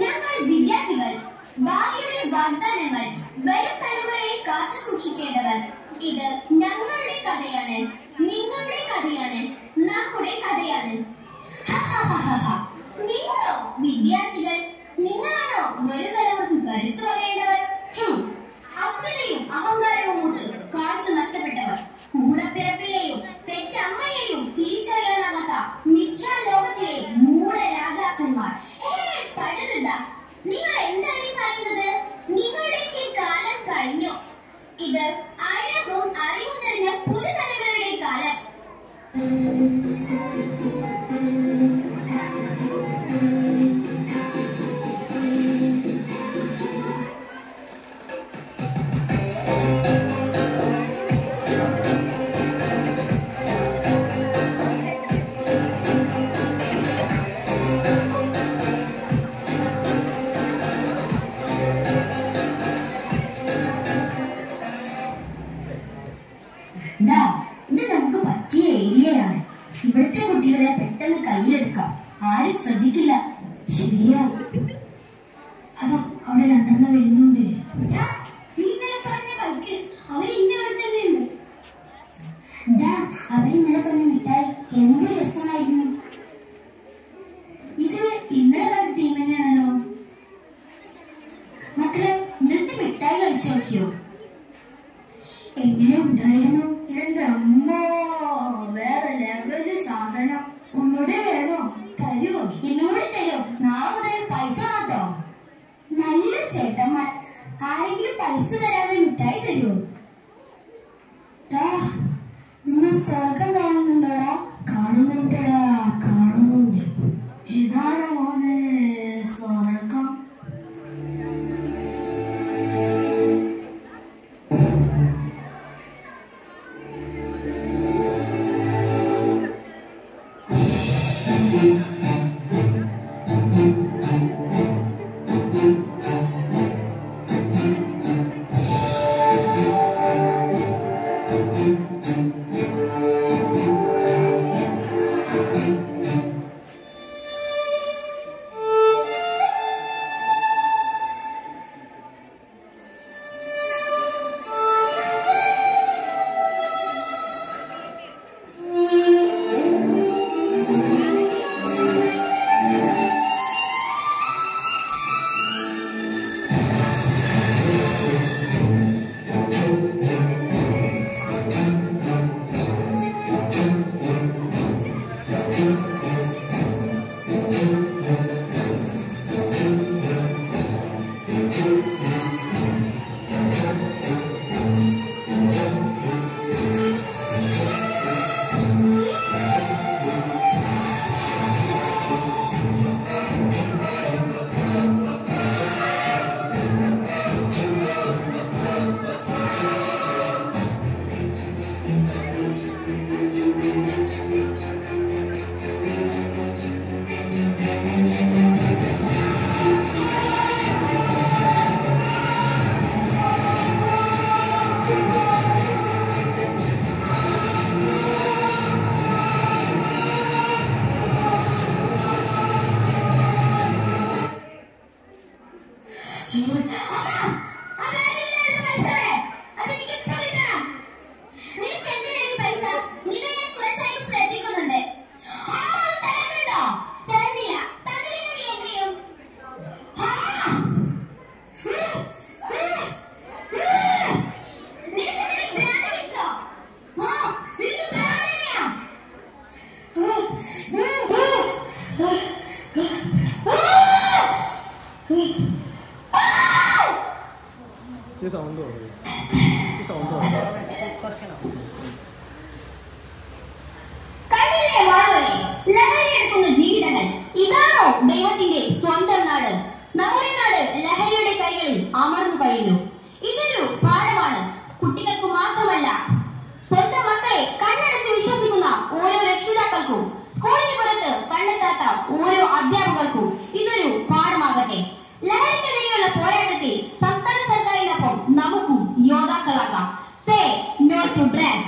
ഞങ്ങൾ വിദ്യാർത്ഥികൾ ഭാവിയുടെ വാഗ്ദാനങ്ങൾ വരും തലമുറയെ കാത്തു സൂക്ഷിക്കേണ്ടവർ. ഇത് ഞങ്ങളുടെ കഥയാണ്, നിങ്ങളുടെ കഥയാണ്, നമ്മുടെ കഥയാണ്. നിങ്ങളോ വിദ്യാർത്ഥികൾ? നിങ്ങളാണോ വരും തലമുറക്ക് കരുത്തു വകേണ്ടവർ? അജ്ഞതയും അഹങ്കാരവും മൂത്ത് കാഴ്ച നഷ്ടപ്പെട്ടവർ, കൂടപ്പിറപ്പിലെയും പെറ്റമ്മയെയും തിരിച്ചറിയാനാകാത്ത മിഥ്യാലോകത്തിലെ മൂഢ രാജാക്കന്മാർ. പഠിത, നിങ്ങൾ എന്താണ് ഈ പറയുന്നത്? നിങ്ങളുടെയൊക്കെ കാലം കഴിഞ്ഞു. ഇത് അഴകും അറിവും നിറഞ്ഞ പുതുതലമുറയുടെ കാലം. ഇത് നമുക്ക് പറ്റിയ ഏരിയയാണ്. ഇവിടുത്തെ കുട്ടികളെ പെട്ടെന്ന് കയ്യിലെടുക്കാം, ആരും ശ്രദ്ധിക്കില്ല. ശരിയാ, അതോ അവിടെ രണ്ടെണ്ണം വരുന്നുണ്ട്. അവരിന്നലെ തന്നെ മിഠായി എന്ത് രസമായിരുന്നു. ഇത് ഇന്നലെ കണ്ട ടീം തന്നെയാണല്ലോ. മക്കളെ, ഇന്നലത്തെ മിഠായി കഴിച്ചു നോക്കിയോ? എങ്ങനെ ഉണ്ടായിരുന്നു? എന്റെ അമ്മ, വേറെ ലെവല് സാധനം. ഒന്നുകൂടെ വേണോ? തരുമോ? ഇന്നുകൂടി തരുമോ? നാളെ മുതൽ പൈസ കേട്ടോ. നല്ല ചേട്ടന്മാർ. ആരെങ്കിലും പൈസ തരാതെ മിഠായി തരുമോ? നിങ്ങൾ സ്വർഗം കാണുന്നുണ്ടോടാ? കാണുന്നുണ്ടടാ, കാണുന്നുണ്ട്. ഇതാണ് മോനെ സ്വർഗം. ജീവിതങ്ങൾ ഇതാണോ ദൈവത്തിന്റെ സ്വന്തം നാട്? നമ്മുടെ നാട് ലഹരിയുടെ കൈകളിൽ അമർന്നു കഴിഞ്ഞു. ഇതൊരു പാഠമാണ് കുട്ടികൾക്ക് മാത്രമല്ല, സ്വന്തം മക്കളെ കണ്ണടച്ച് വിശ്വസിക്കുന്ന ഓരോ രക്ഷിതാക്കൾക്കും, സ്കൂളിന് പുറത്ത് കണ്ടെത്താത്ത ഓരോ അധ്യാപകർക്കും ഇതൊരു പാഠമാകട്ടെ. ലഹരിക്കെതിരെയുള്ള പോരാട്ടത്തിൽ സംസ്ഥാന സർക്കാരിനൊപ്പം നമുക്കും യോദ്ധാക്കളാകാം. Say no to Bragg.